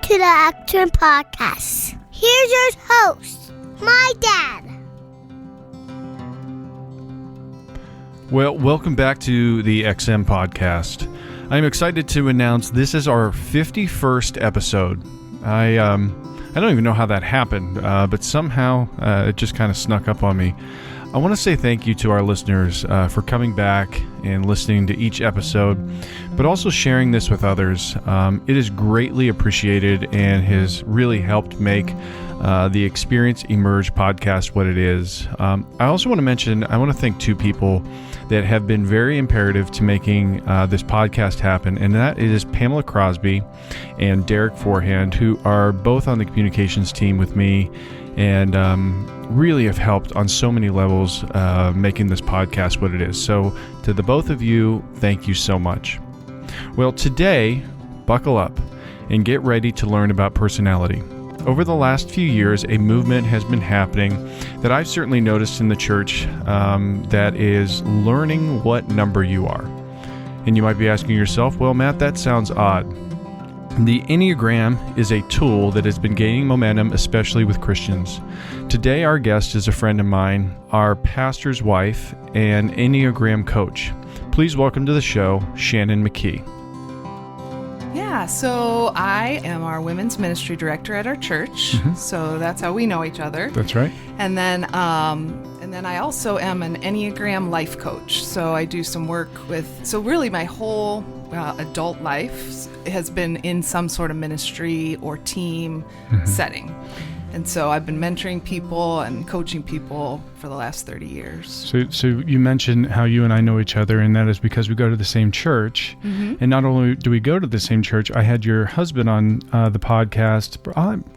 to the Action Podcast. Here's your host, my dad. Well, welcome back to the XM Podcast. I'm excited to announce this is our 51st episode. I don't even know how that happened, but somehow it just kind of snuck up on me. I want to say thank you to our listeners for coming back and listening to each episode, but also sharing this with others. It is greatly appreciated and has really helped make the Experience Emerge podcast what it is. I also want to mention, I want to thank two people that have been very imperative to making this podcast happen, and that is Pamela Crosby and Derek Forehand, who are both on the communications team with me and really have helped on so many levels making this podcast what it is. So to the both of you, thank you so much. Well, today, buckle up and get ready to learn about personality. Over the last few years, a movement has been happening that I've certainly noticed in the church that is learning what number you are. And you might be asking yourself, well, Matt, that sounds odd. The Enneagram is a tool that has been gaining momentum, especially with Christians. Today, our guest is a friend of mine, our pastor's wife, and Enneagram coach. Please welcome to the show, Shannon McKee. Yeah, so I am our women's ministry director at our church. So that's how we know each other. That's right. And then I also am an Enneagram life coach. So I do some work with, so really my whole adult life has been in some sort of ministry or team setting. And so I've been mentoring people and coaching people for the last 30 years. So you mentioned how you and I know each other, and that is because we go to the same church. And not only do we go to the same church, I had your husband on the podcast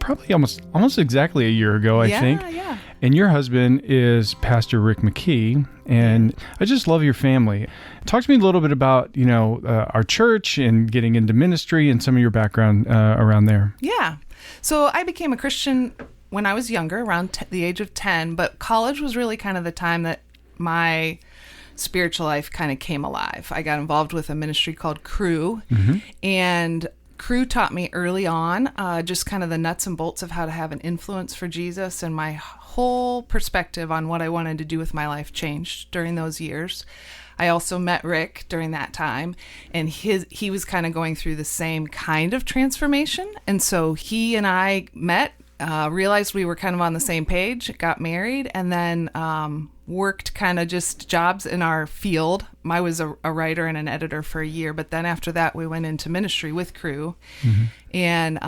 probably almost exactly a year ago, I think. Yeah. And your husband is Pastor Rick McKee, and I just love your family. Talk to me a little bit about, our church and getting into ministry and some of your background around there. Yeah. So I became a Christian when I was younger, around the age of 10, but college was really kind of the time that my spiritual life kind of came alive. I got involved with a ministry called Crew, and Crew taught me early on just kind of the nuts and bolts of how to have an influence for Jesus, and my whole perspective on what I wanted to do with my life changed during those years. I also met Rick during that time, and he was kind of going through the same kind of transformation. And so he and I met, realized we were kind of on the same page, got married, and then worked kind of just jobs in our field. I was a writer and an editor for a year, but then after that we went into ministry with Crew and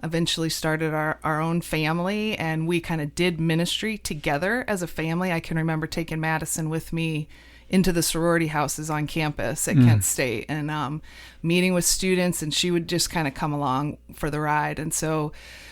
eventually started our own family, and we kind of did ministry together as a family. I can remember taking Madison with me into the sorority houses on campus at Kent State and meeting with students, and she would just kind of come along for the ride. And so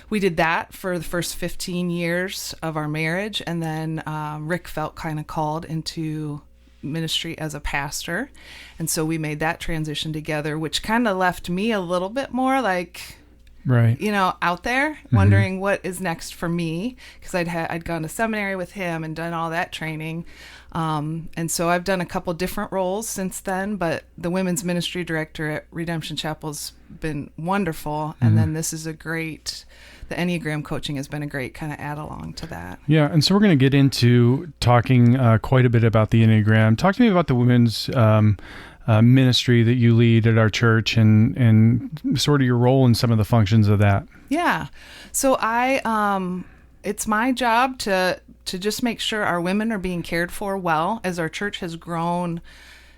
we did that for the first 15 years of our marriage, and then Rick felt kind of called into ministry as a pastor, and so we made that transition together, which kind of left me a little bit more like, right, out there, wondering what is next for me, because I'd gone to seminary with him and done all that training. And so I've done a couple different roles since then, but the women's ministry director at Redemption Chapel's been wonderful. And then the Enneagram coaching has been a great kind of add along to that. Yeah. And so we're going to get into talking quite a bit about the Enneagram. Talk to me about the women's ministry that you lead at our church and sort of your role in some of the functions of that. Yeah. So it's my job to just make sure our women are being cared for well. As our church has grown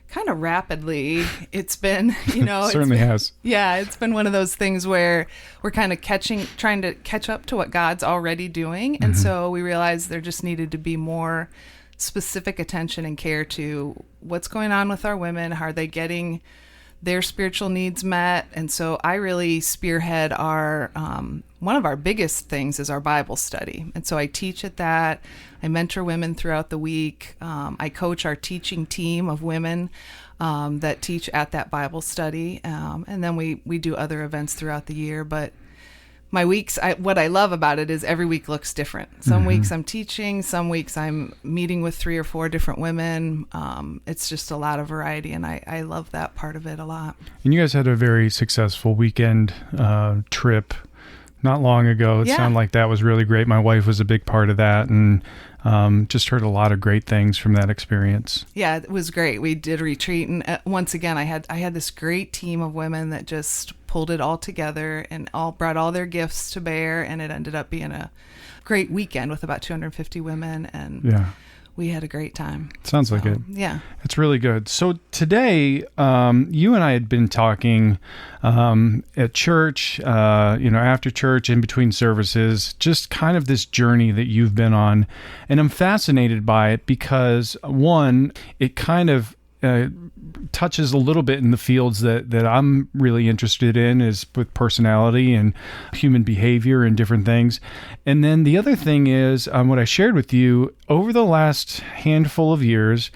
kind of rapidly, it's been, certainly has. Yeah, it's been one of those things where we're kind of trying to catch up to what God's already doing. And so we realized there just needed to be more specific attention and care to what's going on with our women. How are they getting their spiritual needs met? And so I really spearhead our one of our biggest things is our Bible study. And so I teach at that. I mentor women throughout the week. I coach our teaching team of women that teach at that Bible study. And then we do other events throughout the year. But my weeks, what I love about it is every week looks different. Some weeks I'm teaching, some weeks I'm meeting with 3 or 4 different women. It's just a lot of variety, and I love that part of it a lot. And you guys had a very successful weekend trip not long ago. It Yeah. sounded like that was really great. My wife was a big part of that, and just heard a lot of great things from that experience. Yeah, it was great. We did retreat, and once again, I had this great team of women that just pulled it all together and all brought all their gifts to bear, and it ended up being a great weekend with about 250 women, and Yeah. we had a great time. Sounds like it. Yeah. It's really good. So today, you and I had been talking at church, after church, in between services, just kind of this journey that you've been on. And I'm fascinated by it because, one, it kind of touches a little bit in the fields that I'm really interested in, is with personality and human behavior and different things. And then the other thing is what I shared with you over the last handful of years,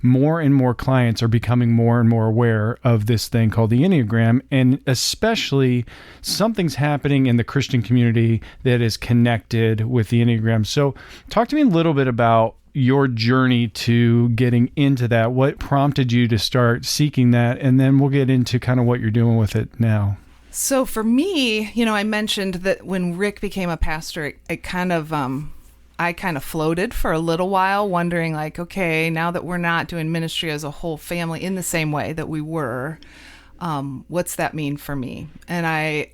more and more clients are becoming more and more aware of this thing called the Enneagram, and especially something's happening in the Christian community that is connected with the Enneagram. So talk to me a little bit about your journey to getting into that. What prompted you to start seeking that? And then we'll get into kind of what you're doing with it now. So for me, I mentioned that when Rick became a pastor, it kind of, I kind of floated for a little while, wondering like, okay, now that we're not doing ministry as a whole family in the same way that we were, what's that mean for me? And I,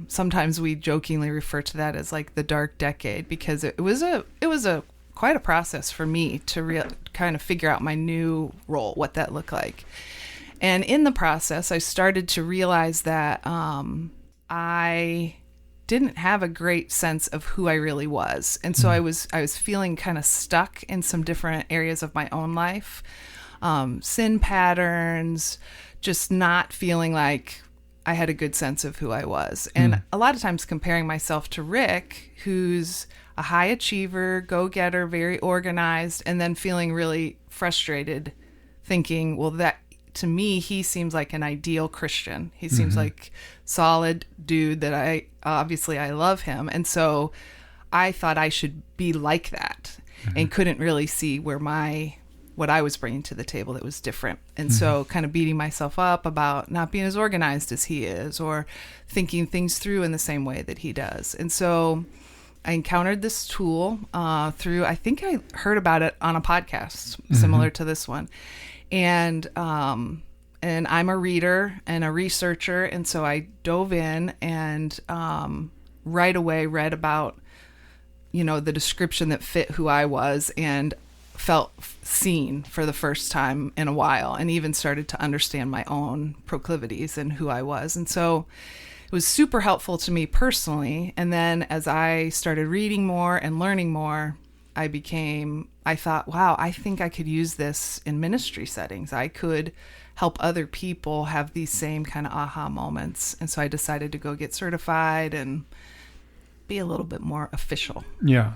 sometimes we jokingly refer to that as like the dark decade, because it was quite a process for me to kind of figure out my new role, what that looked like. And in the process, I started to realize that I didn't have a great sense of who I really was. And so I was feeling kind of stuck in some different areas of my own life, sin patterns, just not feeling like I had a good sense of who I was. And a lot of times comparing myself to Rick, who's a high achiever, go-getter, very organized, and then feeling really frustrated, thinking, well, that to me, he seems like an ideal Christian. He seems like solid dude that I love him. And so I thought I should be like that, and couldn't really see where what I was bringing to the table that was different. And so kind of beating myself up about not being as organized as he is, or thinking things through in the same way that he does. And so I encountered this tool through, I think I heard about it on a podcast similar to this one. And I'm a reader and a researcher. And so I dove in and right away read about, the description that fit who I was, and felt seen for the first time in a while, and even started to understand my own proclivities and who I was. And so it was super helpful to me personally. And then as I started reading more and learning more, I thought, wow, I think I could use this in ministry settings. I could help other people have these same kind of aha moments. And so I decided to go get certified and be a little bit more official. Yeah.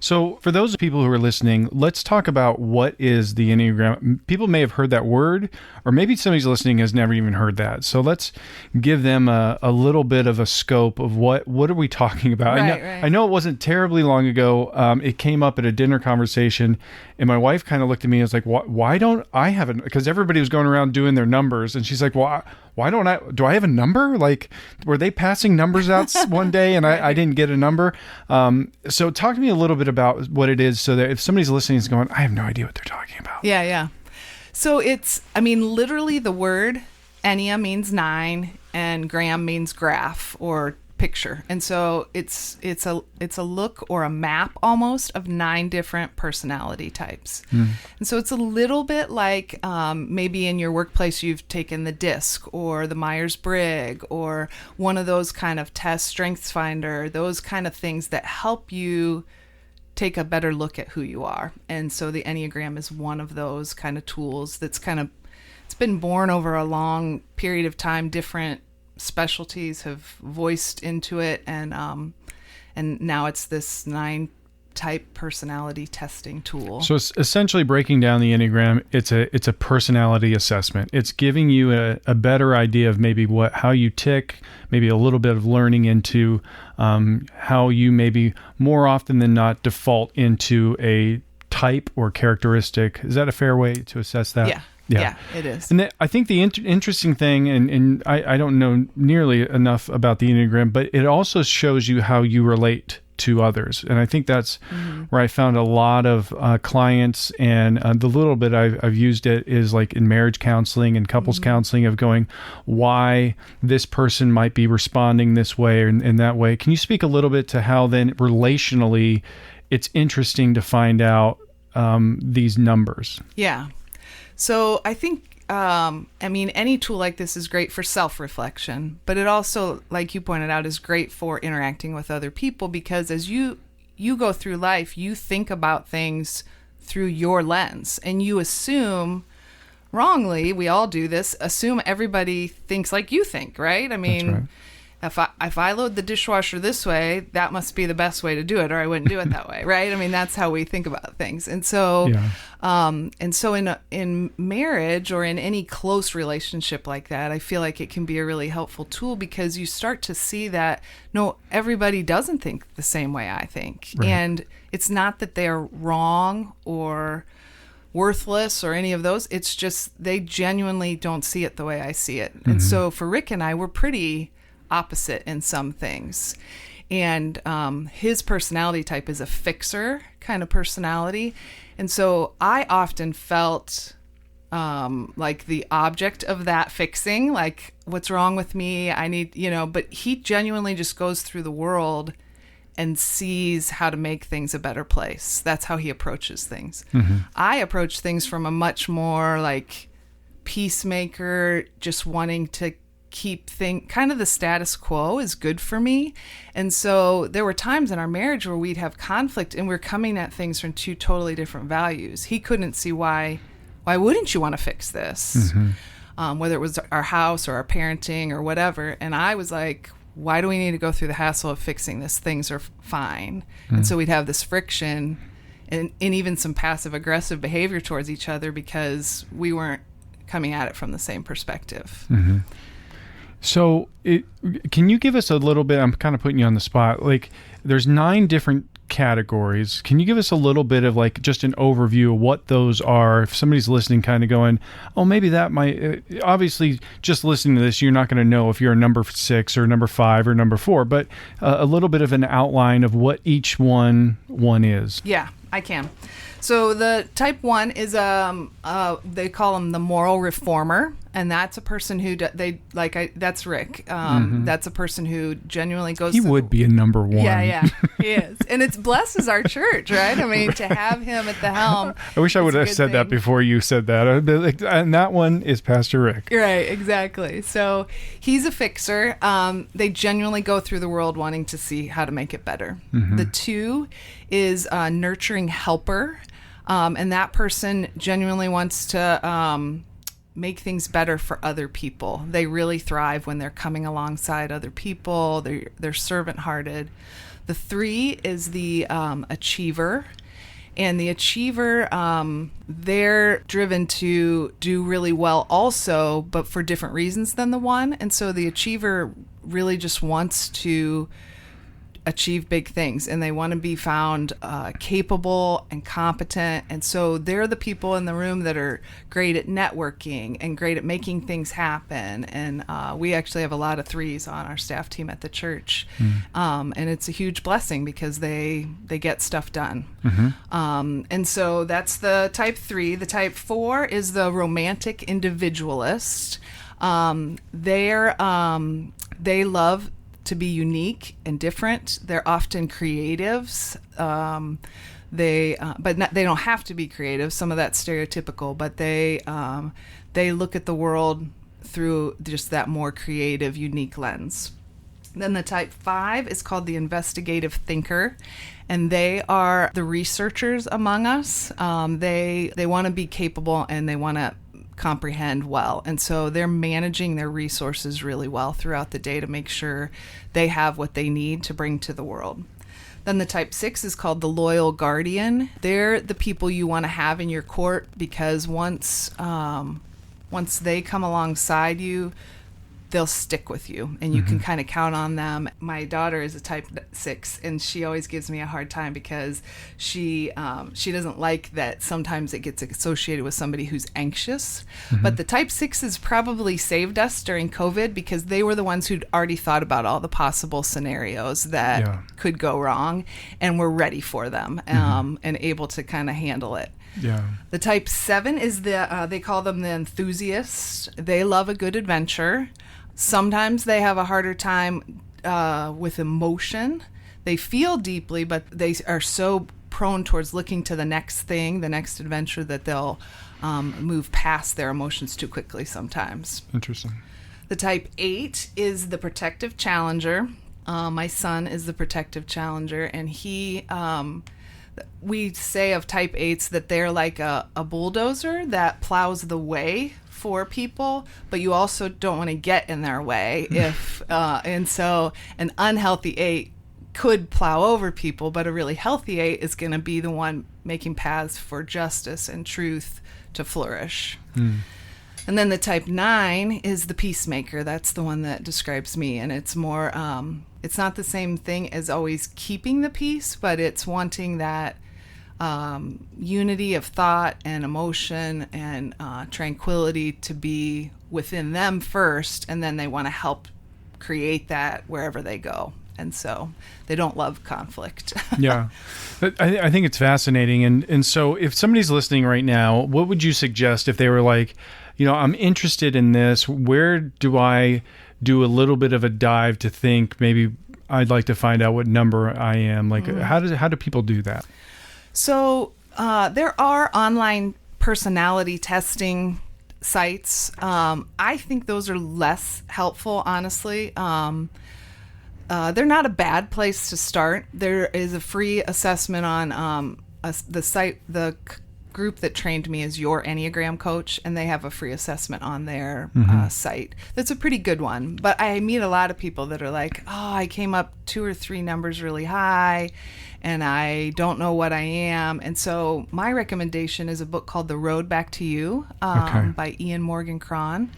So for those people who are listening, let's talk about what is the Enneagram. People may have heard that word, or maybe somebody's listening has never even heard that. So let's give them a little bit of a scope of what are we talking about. Right. I know it wasn't terribly long ago. It came up at a dinner conversation, and my wife kind of looked at me and was like, why don't I have it? Because everybody was going around doing their numbers, and she's like, why don't do I have a number? Like, were they passing numbers out one day and I didn't get a number? So talk to me a little bit about what it is, so that if somebody's listening is going, I have no idea what they're talking about. Yeah. So literally the word Ennea means 9 and gram means graph or picture. And so it's a look or a map almost of 9 different personality types. And so it's a little bit like maybe in your workplace you've taken the DISC or the Myers-Briggs or one of those kind of tests, StrengthsFinder, those kind of things that help you take a better look at who you are. And so the Enneagram is one of those kind of tools it's been born over a long period of time. Different specialties have voiced into it, and now it's this 9-type personality testing tool. So it's essentially breaking down the Enneagram. It's a personality assessment. It's giving you a better idea of maybe how you tick, maybe a little bit of learning into how you maybe more often than not default into a type or characteristic. Is that a fair way to assess that? Yeah, it is. And I think the interesting thing, and I don't know nearly enough about the Enneagram, but it also shows you how you relate to others. And I think that's where I found a lot of clients, and the little bit I've used it is like in marriage counseling and couples counseling, of going, why this person might be responding this way or in that way. Can you speak a little bit to how then relationally it's interesting to find out these numbers? Yeah. So I think, any tool like this is great for self-reflection, but it also, like you pointed out, is great for interacting with other people, because as you go through life, you think about things through your lens, and you assume, wrongly, we all do this, assume everybody thinks like you think, right? I mean, That's right. If I load the dishwasher this way, that must be the best way to do it, or I wouldn't do it that way, right? I mean, that's how we think about things. And so, in marriage or in any close relationship like that, I feel like it can be a really helpful tool, because you start to see that, no, everybody doesn't think the same way I think. Right. And it's not that they're wrong or worthless or any of those. It's just they genuinely don't see it the way I see it. And so for Rick and I, we're pretty opposite in some things, and his personality type is a fixer kind of personality, and so I often felt like the object of that fixing, like, what's wrong with me, I need, but he genuinely just goes through the world and sees how to make things a better place. That's how he approaches things. I approach things from a much more like peacemaker, just wanting to keep kind of the status quo is good for me. And so there were times in our marriage where we'd have conflict, and we're coming at things from two totally different values. He couldn't see why wouldn't you want to fix this? Whether it was our house or our parenting or whatever. And I was like, why do we need to go through the hassle of fixing this? Things are fine. And so we'd have this friction and even some passive aggressive behavior towards each other, because we weren't coming at it from the same perspective. So can you give us a little bit, I'm kind of putting you on the spot, like there's 9 different categories. Can you give us a little bit of like just an overview of what those are? If somebody's listening kind of going, oh, maybe that might, obviously just listening to this, you're not going to know if you're a number 6 or number 5 or number 4, but a little bit of an outline of what each one is. Yeah, I can. So the type 1 is they call him the moral reformer, and that's a person who that's Rick. That's a person who genuinely goes. He would be a number 1. Yeah, he is, and it's blesses our church, right? I mean, to have him at the helm. I wish I would have said that before you said that. And that one is Pastor Rick. Right, exactly. So he's a fixer. They genuinely go through the world wanting to see how to make it better. The 2 is a nurturing helper. And that person genuinely wants to make things better for other people. They really thrive when they're coming alongside other people. They're servant-hearted. The 3 is the achiever. And the achiever, they're driven to do really well also, but for different reasons than the 1. And so the achiever really just wants to achieve big things, and they want to be found capable and competent. And so they're the people in the room that are great at networking and great at making things happen. And we actually have a lot of 3s on our staff team at the church. And it's a huge blessing because they get stuff done. And so that's the type 3. The type 4 is the romantic individualist. They love to be unique and different. They're often creatives. They don't have to be creative. Some of that's stereotypical, but they look at the world through just that more creative, unique lens. Then the type 5 is called the investigative thinker, and they are the researchers among us. They want to be capable, and they want to comprehend well, and so they're managing their resources really well throughout the day to make sure they have what they need to bring to the world. Then the type 6 is called the loyal guardian. They're the people you want to have in your court, because once they come alongside you, they'll stick with you, and you can kind of count on them. My daughter is a type 6, and she always gives me a hard time because she doesn't like that sometimes it gets associated with somebody who's anxious. But the type 6s probably saved us during COVID because they were the ones who'd already thought about all the possible scenarios that could go wrong, and were ready for them, and able to kind of handle it. Yeah. The type 7 is they call them the enthusiasts. They love a good adventure. Sometimes they have a harder time with emotion. They feel deeply, but they are so prone towards looking to the next thing, the next adventure, that they'll move past their emotions too quickly sometimes. Interesting. The type 8 is the protective challenger. My son is the protective challenger, and we say of type 8s that they're like a bulldozer that plows the way for people, but you also don't want to get in their way. And so an unhealthy 8 could plow over people, but a really healthy 8 is going to be the one making paths for justice and truth to flourish. And then the type 9 is the peacemaker. That's the one that describes me, and it's more it's not the same thing as always keeping the peace, but it's wanting that unity of thought and emotion and tranquility to be within them first, and then they want to help create that wherever they go. And so they don't love conflict. Yeah. But I think it's fascinating. And so if somebody's listening right now, what would you suggest if they were like, I'm interested in this, where do I do a little bit of a dive to think maybe I'd like to find out what number I am? Like, how do people do that? So there are online personality testing sites. I think those are less helpful, honestly. They're not a bad place to start. There is a free assessment on the site. The group that trained me is Your Enneagram Coach, and they have a free assessment on their site. That's a pretty good one. But I meet a lot of people that are like, I came up 2 or 3 numbers really high, and I don't know what I am. And so my recommendation is a book called The Road Back to You by Ian Morgan Cron.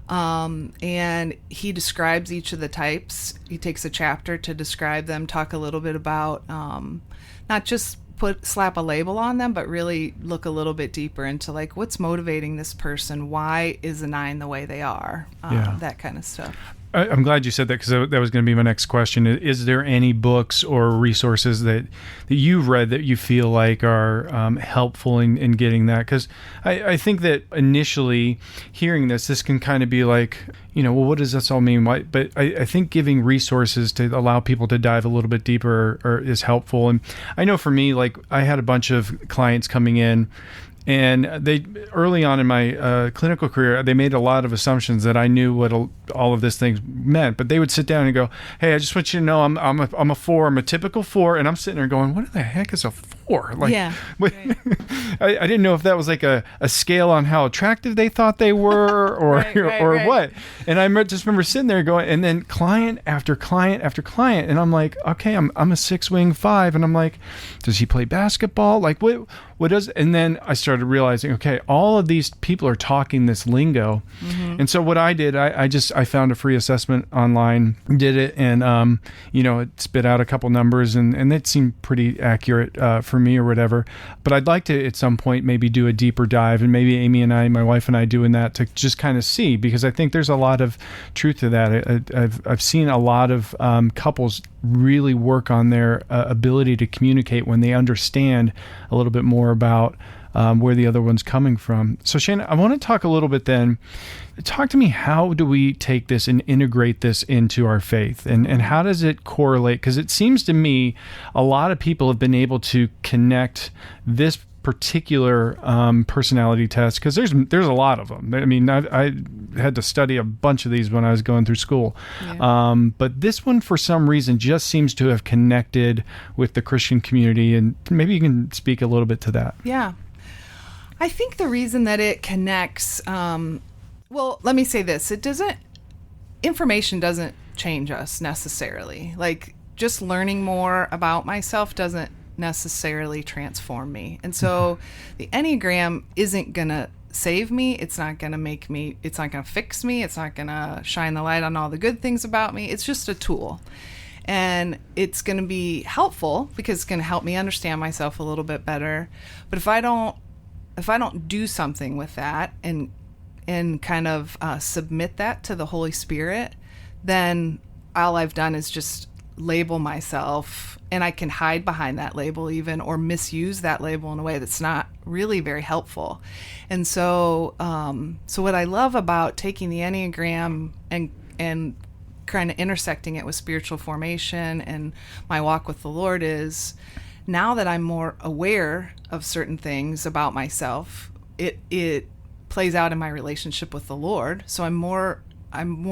And he describes each of the types. He takes a chapter to describe them, talk a little bit about not just slap a label on them, but really look a little bit deeper into like what's motivating this person. Why is a 9 the way they are? That kind of stuff. I'm glad you said that, because that was going to be my next question. Is there any books or resources that you've read that you feel like are helpful in getting that? Because I think that initially hearing this can kind of be like, well, what does this all mean? But I think giving resources to allow people to dive a little bit deeper is helpful. And I know for me, like I had a bunch of clients coming in, and they early on in my clinical career, they made a lot of assumptions that I knew what all of this thing meant. But they would sit down and go, "Hey, I just want you to know I'm a 4. I'm a typical 4." And I'm sitting there going, "What the heck is a 4?" Like, right. I didn't know if that was like a scale on how attractive they thought they were, or right. What. And I just remember sitting there going, and then client after client after client, and I'm like, okay, I'm a 6-wing 5, and I'm like, does he play basketball? Like what does? And then I started realizing, okay, all of these people are talking this lingo. And so what I did, I found a free assessment online, did it, and it spit out a couple numbers, and it seemed pretty accurate for me or whatever. But I'd like to at some point maybe do a deeper dive, and maybe Amy and I, my wife and I, doing that to just kind of see, because I think there's a lot of truth to that. I've seen a lot of couples really work on their ability to communicate when they understand a little bit more about where the other one's coming from. So Shannon, I want to talk a little bit then. Talk to me, how do we take this and integrate this into our faith? And how does it correlate? Because it seems to me a lot of people have been able to connect this particular personality test, because there's a lot of them. I mean, I had to study a bunch of these when I was going through school. But this one, for some reason, just seems to have connected with the Christian community. And maybe you can speak a little bit to that. Yeah. I think the reason that it connects, well, let me say this. Information doesn't change us necessarily. Like, just learning more about myself doesn't necessarily transform me. And so the Enneagram isn't going to save me. It's not going to fix me. It's not going to shine the light on all the good things about me. It's just a tool. And it's going to be helpful because it's going to help me understand myself a little bit better. But if I don't do something with that and kind of submit that to the Holy Spirit, then all I've done is just label myself, and I can hide behind that label even, or misuse that label in a way that's not really very helpful. And so what I love about taking the Enneagram and kind of intersecting it with spiritual formation and my walk with the Lord is, now that I'm more aware of certain things about myself, it plays out in my relationship with the Lord. So I'm more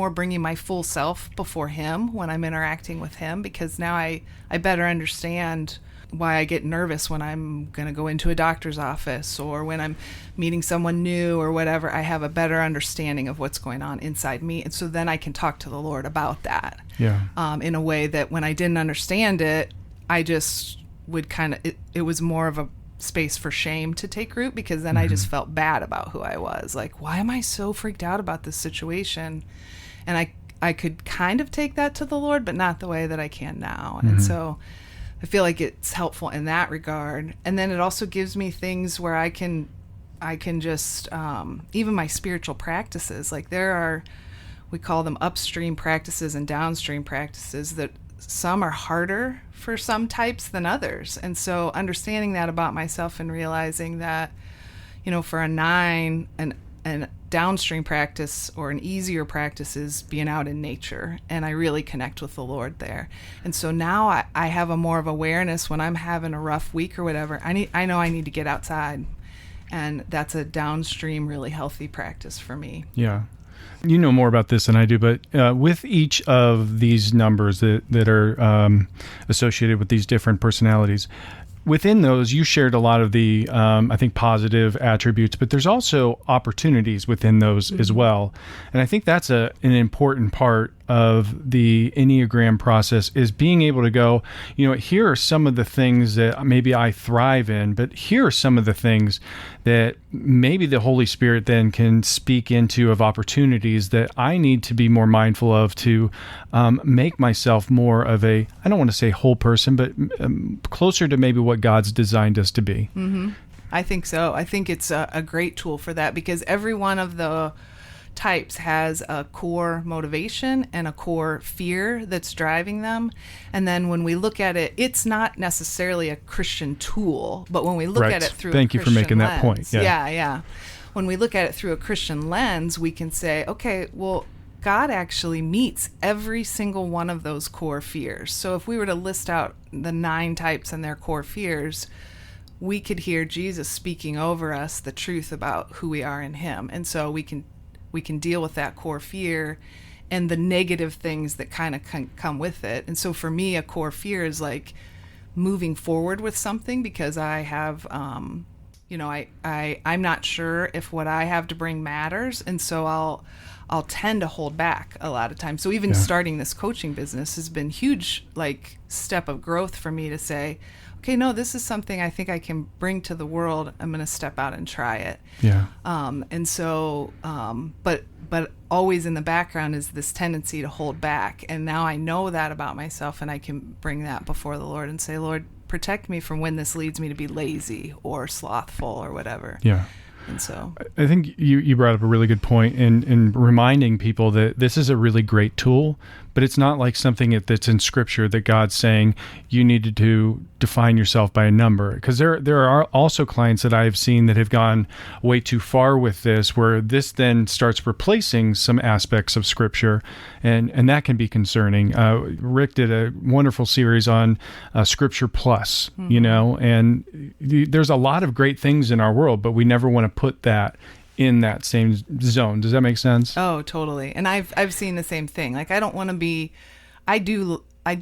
bringing my full self before Him when I'm interacting with Him, because now I better understand why I get nervous when I'm going to go into a doctor's office or when I'm meeting someone new or whatever. I have a better understanding of what's going on inside me. And so then I can talk to the Lord about that in a way that when I didn't understand it, I just would it was more of a space for shame to take root, because then I just felt bad about who I was. Like, why am I so freaked out about this situation? And I could kind of take that to the Lord, but not the way that I can now. And so I feel like it's helpful in that regard. And then it also gives me things where I can just, even my spiritual practices, like we call them upstream practices and downstream practices, that some are harder for some types than others. And so understanding that about myself and realizing that, for a 9, an downstream practice or an easier practice is being out in nature, and I really connect with the Lord there. And so now I have a more of awareness when I'm having a rough week or whatever. I know I need to get outside, and that's a downstream, really healthy practice for me. Yeah. You know more about this than I do, but with each of these numbers that are associated with these different personalities, within those, you shared a lot of the, I think, positive attributes, but there's also opportunities within those as well. And I think that's an important part of the Enneagram process, is being able to go, here are some of the things that maybe I thrive in, but here are some of the things that maybe the Holy Spirit then can speak into, of opportunities that I need to be more mindful of to make myself more of I don't want to say whole person, but closer to maybe what God's designed us to be. Mm-hmm. I think so. I think it's a great tool for that, because every one of the types has a core motivation and a core fear that's driving them. And then when we look at it, it's not necessarily a Christian tool, but when we look at it through a Christian lens. Thank you for making that point. Yeah. When we look at it through a Christian lens, we can say, okay, well, God actually meets every single one of those core fears. So if we were to list out the 9 types and their core fears, we could hear Jesus speaking over us the truth about who we are in Him. And so we can deal with that core fear and the negative things that kind of come with it. And so for me, a core fear is like moving forward with something, because I have, I'm not sure if what I have to bring matters. And so I'll tend to hold back a lot of times. So even starting this coaching business has been huge, like, step of growth for me to say, okay, no, this is something I think I can bring to the world. I'm going to step out and try it. Yeah. And so, but always in the background is this tendency to hold back. And now I know that about myself, and I can bring that before the Lord and say, Lord, protect me from when this leads me to be lazy or slothful or whatever. Yeah. And so I think you brought up a really good point in reminding people that this is a really great tool, but it's not like something that's in Scripture that God's saying you needed to define yourself by a number. Because there are also clients that I've seen that have gone way too far with this, where this then starts replacing some aspects of Scripture, and that can be concerning. Rick did a wonderful series on Scripture Plus, and there's a lot of great things in our world, but we never want to put that in that same zone. Does that make sense? Oh, totally. And I've seen the same thing. Like, I don't want to be, I do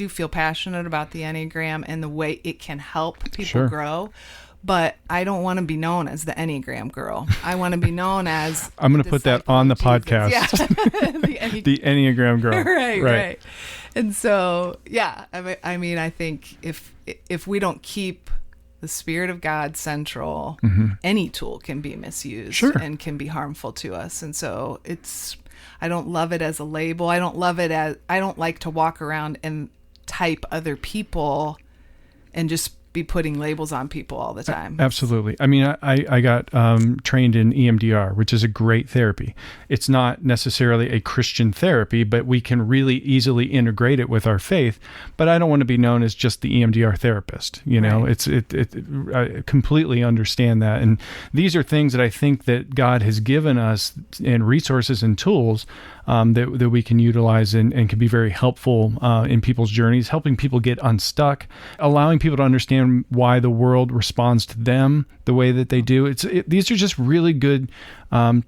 feel passionate about the Enneagram and the way it can help people grow, but I don't want to be known as the Enneagram girl. I want to be known as I'm going to put that on the podcast. Yeah. the Enneagram girl. Right. And so, I mean, I think if we don't keep the Spirit of God central, any tool can be misused and can be harmful to us. And so I don't love it as a label. I don't like to walk around and type other people and just be putting labels on people all the time. Absolutely. I mean, I got trained in EMDR, which is a great therapy. It's not necessarily a Christian therapy, but we can really easily integrate it with our faith. But I don't want to be known as just the EMDR therapist. You know, I completely understand that. And these are things that I think that God has given us in resources and tools that we can utilize and can be very helpful in people's journeys, helping people get unstuck, allowing people to understand why the world responds to them the way that they do. These are just really good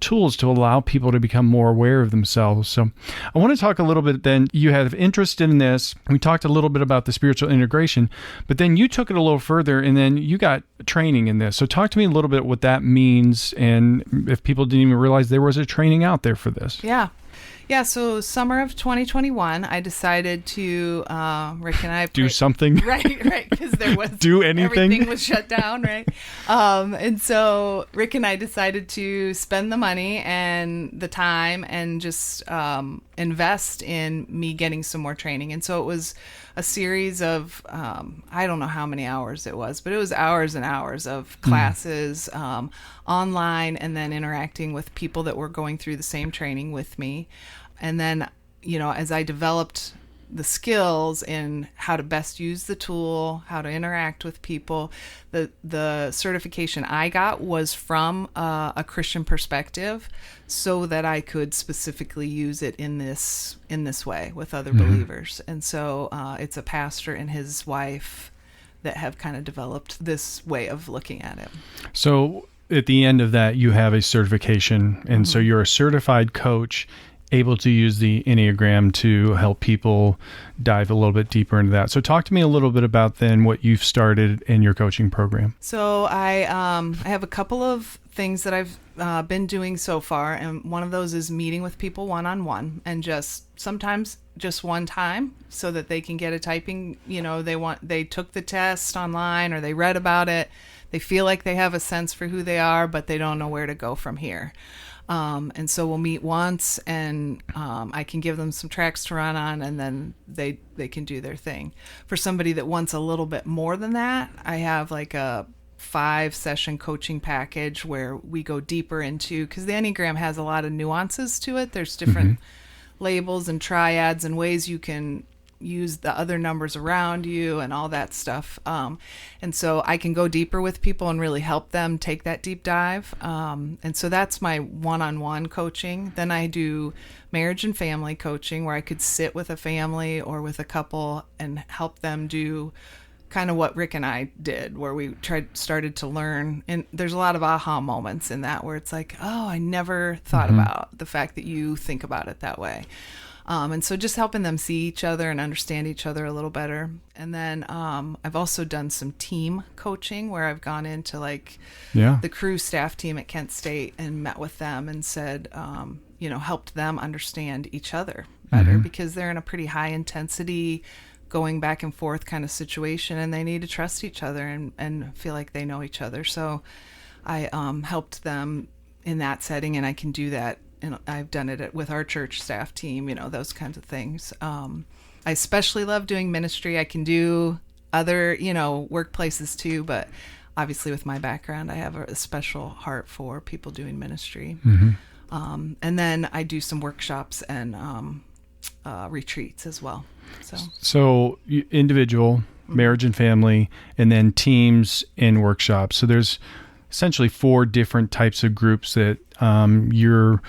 tools to allow people to become more aware of themselves. So I want to talk a little bit then. You have interest in this. We talked a little bit about the spiritual integration, but then you took it a little further and then you got training in this. So talk to me a little bit what that means and if people didn't even realize there was a training out there for this. Yeah, so summer of 2021, I decided to, Rick and I... Do something. Right, because there was... Do anything. Everything was shut down, right? And so Rick and I decided to spend the money and the time and just invest in me getting some more training. And so it was a series of, I don't know how many hours it was, but it was hours and hours of classes online and then interacting with people that were going through the same training with me. And then, as I developed the skills in how to best use the tool, how to interact with people, the certification I got was from a Christian perspective so that I could specifically use it in this way with other believers. And so it's a pastor and his wife that have kind of developed this way of looking at it. So at the end of that, you have a certification. And so you're a certified coach able to use the Enneagram to help people dive a little bit deeper into that. So talk to me a little bit about then what you've started in your coaching program. So I have a couple of things that I've been doing so far. And one of those is meeting with people one-on-one and sometimes just one time so that they can get a typing, they took the test online or they read about it. They feel like they have a sense for who they are, but they don't know where to go from here. And so we'll meet once and I can give them some tracks to run on and then they can do their thing. For somebody that wants a little bit more than that, I have like a 5-session coaching package where we go deeper into, because the Enneagram has a lot of nuances to it. There's different labels and triads and ways you can use the other numbers around you and all that stuff. And so I can go deeper with people and really help them take that deep dive. And so that's my one-on-one coaching. Then I do marriage and family coaching where I could sit with a family or with a couple and help them do kind of what Rick and I did, where we started to learn. And there's a lot of aha moments in that where it's like, oh, I never thought about the fact that you think about it that way. And so just helping them see each other and understand each other a little better. And then I've also done some team coaching where I've gone into the crew staff team at Kent State and met with them and said, helped them understand each other better because they're in a pretty high intensity going back and forth kind of situation and they need to trust each other and feel like they know each other. So I helped them in that setting and I can do that. And I've done it with our church staff team, those kinds of things. I especially love doing ministry. I can do other, workplaces too, but obviously with my background, I have a special heart for people doing ministry. And then I do some workshops and retreats as well. So individual, marriage and family, and then teams and workshops. So there's essentially 4 different types of groups that you're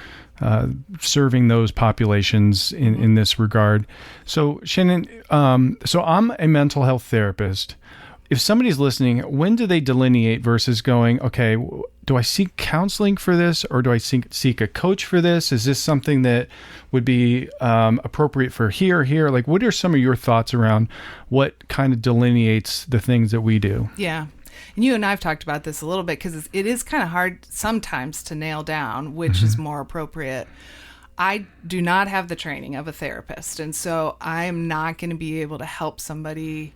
serving those populations in this regard. So Shannon, so I'm a mental health therapist. If somebody's listening, when do they delineate versus going, okay, do I seek counseling for this or do I seek a coach for this? Is this something that would be appropriate for here? Like, what are some of your thoughts around what kind of delineates the things that we do? Yeah. And you and I have talked about this a little bit because it is kind of hard sometimes to nail down which is more appropriate. I do not have the training of a therapist, and so I'm not going to be able to help somebody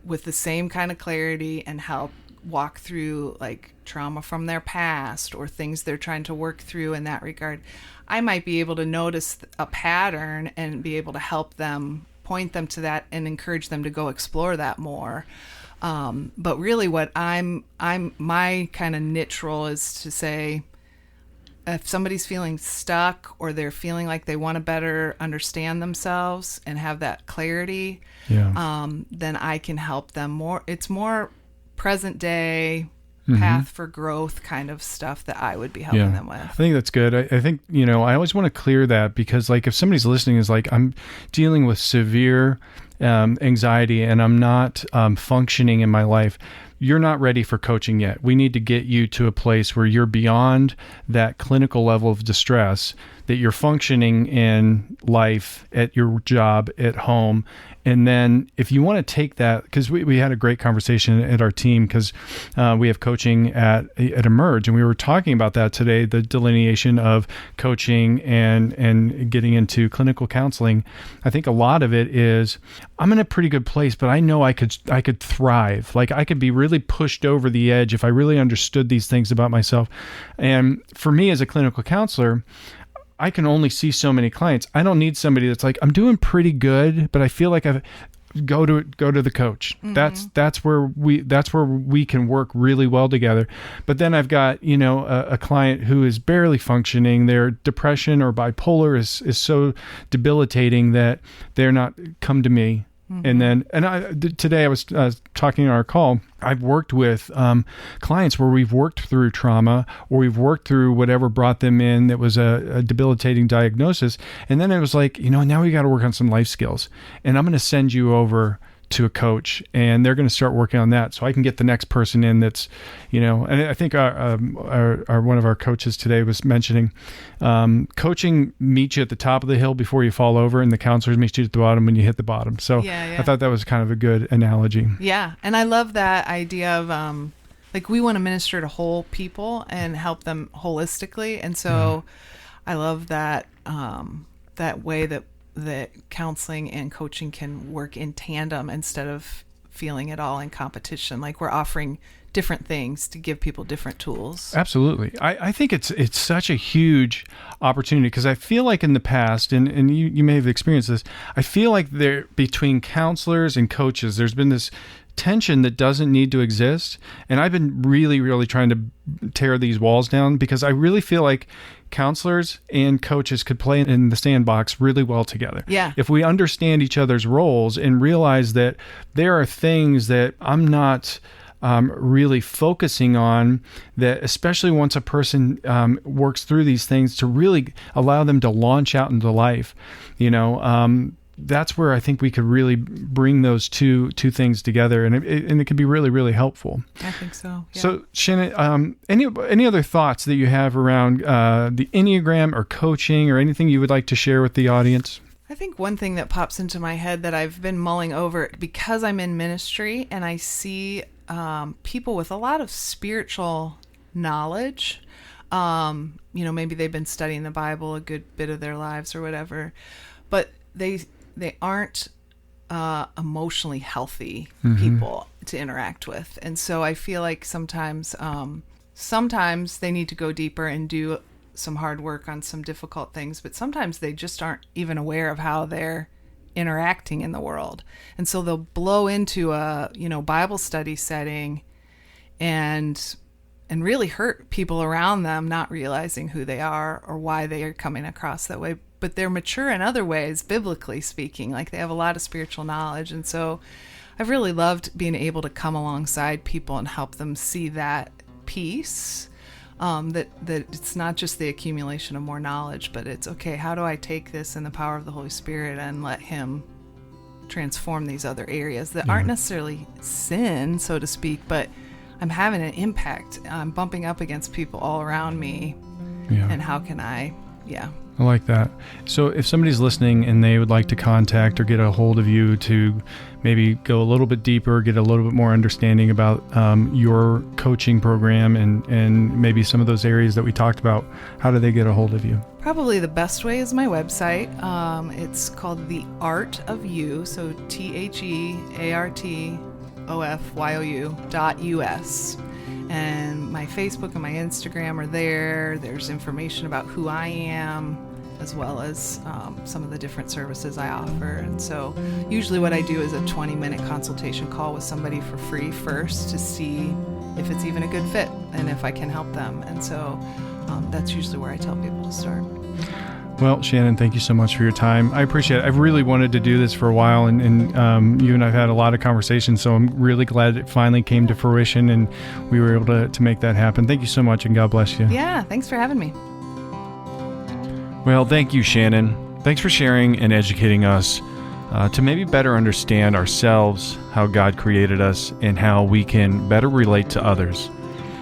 with the same kind of clarity and help walk through like trauma from their past or things they're trying to work through in that regard. I might be able to notice a pattern and be able to help them, point them to that, and encourage them to go explore that more. But really what my kind of niche role is to say, if somebody's feeling stuck or they're feeling like they want to better understand themselves and have that clarity, then I can help them more. It's more present day path for growth kind of stuff that I would be helping them with. I think that's good. I think, I always want to clear that, because like if somebody's listening is like, I'm dealing with severe anxiety and I'm not functioning in my life, you're not ready for coaching yet. We need to get you to a place where you're beyond that clinical level of distress, that you're functioning in life, at your job, at home. And then if you want to take that, because we had a great conversation at our team, because we have coaching at Emerge, and we were talking about that today, the delineation of coaching and getting into clinical counseling. I think a lot of it is, I'm in a pretty good place, but I know I could thrive. Like I could be really pushed over the edge if I really understood these things about myself. And for me as a clinical counselor, I can only see so many clients. I don't need somebody that's like, I'm doing pretty good, but I feel like go to the coach. Mm-hmm. That's where we can work really well together. But then I've got, a client who is barely functioning. Their depression or bipolar is so debilitating that they're not come to me. Mm-hmm. And today I was talking in our call, I've worked with clients where we've worked through trauma, or we've worked through whatever brought them in that was a debilitating diagnosis. And then it was like, now we got to work on some life skills. And I'm going to send you over to a coach, and they're going to start working on that, so I can get the next person in that's, and I think our one of our coaches today was mentioning coaching meets you at the top of the hill before you fall over, and the counselors meet you at the bottom when you hit the bottom. So I thought that was kind of a good analogy. Yeah. And I love that idea of like we want to minister to whole people and help them holistically. And so I love that that way that counseling and coaching can work in tandem instead of feeling it all in competition. Like we're offering different things to give people different tools. Absolutely. I think it's such a huge opportunity, because I feel like in the past, and you may have experienced this, I feel like there between counselors and coaches, there's been this tension that doesn't need to exist. And I've been really, really trying to tear these walls down, because I really feel like counselors and coaches could play in the sandbox really well together. Yeah. If we understand each other's roles and realize that there are things that I'm not really focusing on, that especially once a person works through these things, to really allow them to launch out into life, that's where I think we could really bring those two things together, and it could be really, really helpful. I think so. Yeah. So Shannon, any other thoughts that you have around the Enneagram or coaching, or anything you would like to share with the audience? I think one thing that pops into my head that I've been mulling over, because I'm in ministry and I see people with a lot of spiritual knowledge, maybe they've been studying the Bible a good bit of their lives or whatever, but they aren't emotionally healthy people to interact with. And so I feel like sometimes they need to go deeper and do some hard work on some difficult things, but sometimes they just aren't even aware of how they're interacting in the world. And so they'll blow into a, Bible study setting and really hurt people around them, not realizing who they are or why they are coming across that way. But they're mature in other ways, biblically speaking, like they have a lot of spiritual knowledge. And so I've really loved being able to come alongside people and help them see that piece, that it's not just the accumulation of more knowledge, but it's, okay, how do I take this in the power of the Holy Spirit and let Him transform these other areas that aren't necessarily sin, so to speak, but I'm having an impact. I'm bumping up against people all around me. Yeah. And how can I I like that. So if somebody's listening and they would like to contact or get a hold of you to maybe go a little bit deeper, get a little bit more understanding about your coaching program and maybe some of those areas that we talked about, how do they get a hold of you? Probably the best way is my website. It's called The Art of You, so TheArtofYou.us. And my Facebook and my Instagram are there. There's information about who I am, as well as some of the different services I offer. And so usually what I do is a 20-minute consultation call with somebody for free first to see if it's even a good fit and if I can help them. And so that's usually where I tell people to start. Well, Shannon, thank you so much for your time. I appreciate it. I've really wanted to do this for a while, and you and I have had a lot of conversations, so I'm really glad it finally came to fruition and we were able to make that happen. Thank you so much, and God bless you. Yeah, thanks for having me. Well, thank you, Shannon. Thanks for sharing and educating us to maybe better understand ourselves, how God created us, and how we can better relate to others.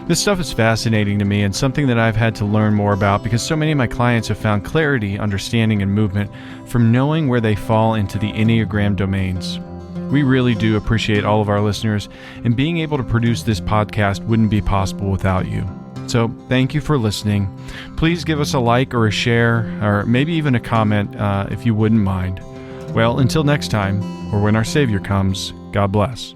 This stuff is fascinating to me and something that I've had to learn more about because so many of my clients have found clarity, understanding, and movement from knowing where they fall into the Enneagram domains. We really do appreciate all of our listeners, and being able to produce this podcast wouldn't be possible without you. So thank you for listening. Please give us a like or a share, or maybe even a comment if you wouldn't mind. Well, until next time, or when our Savior comes, God bless.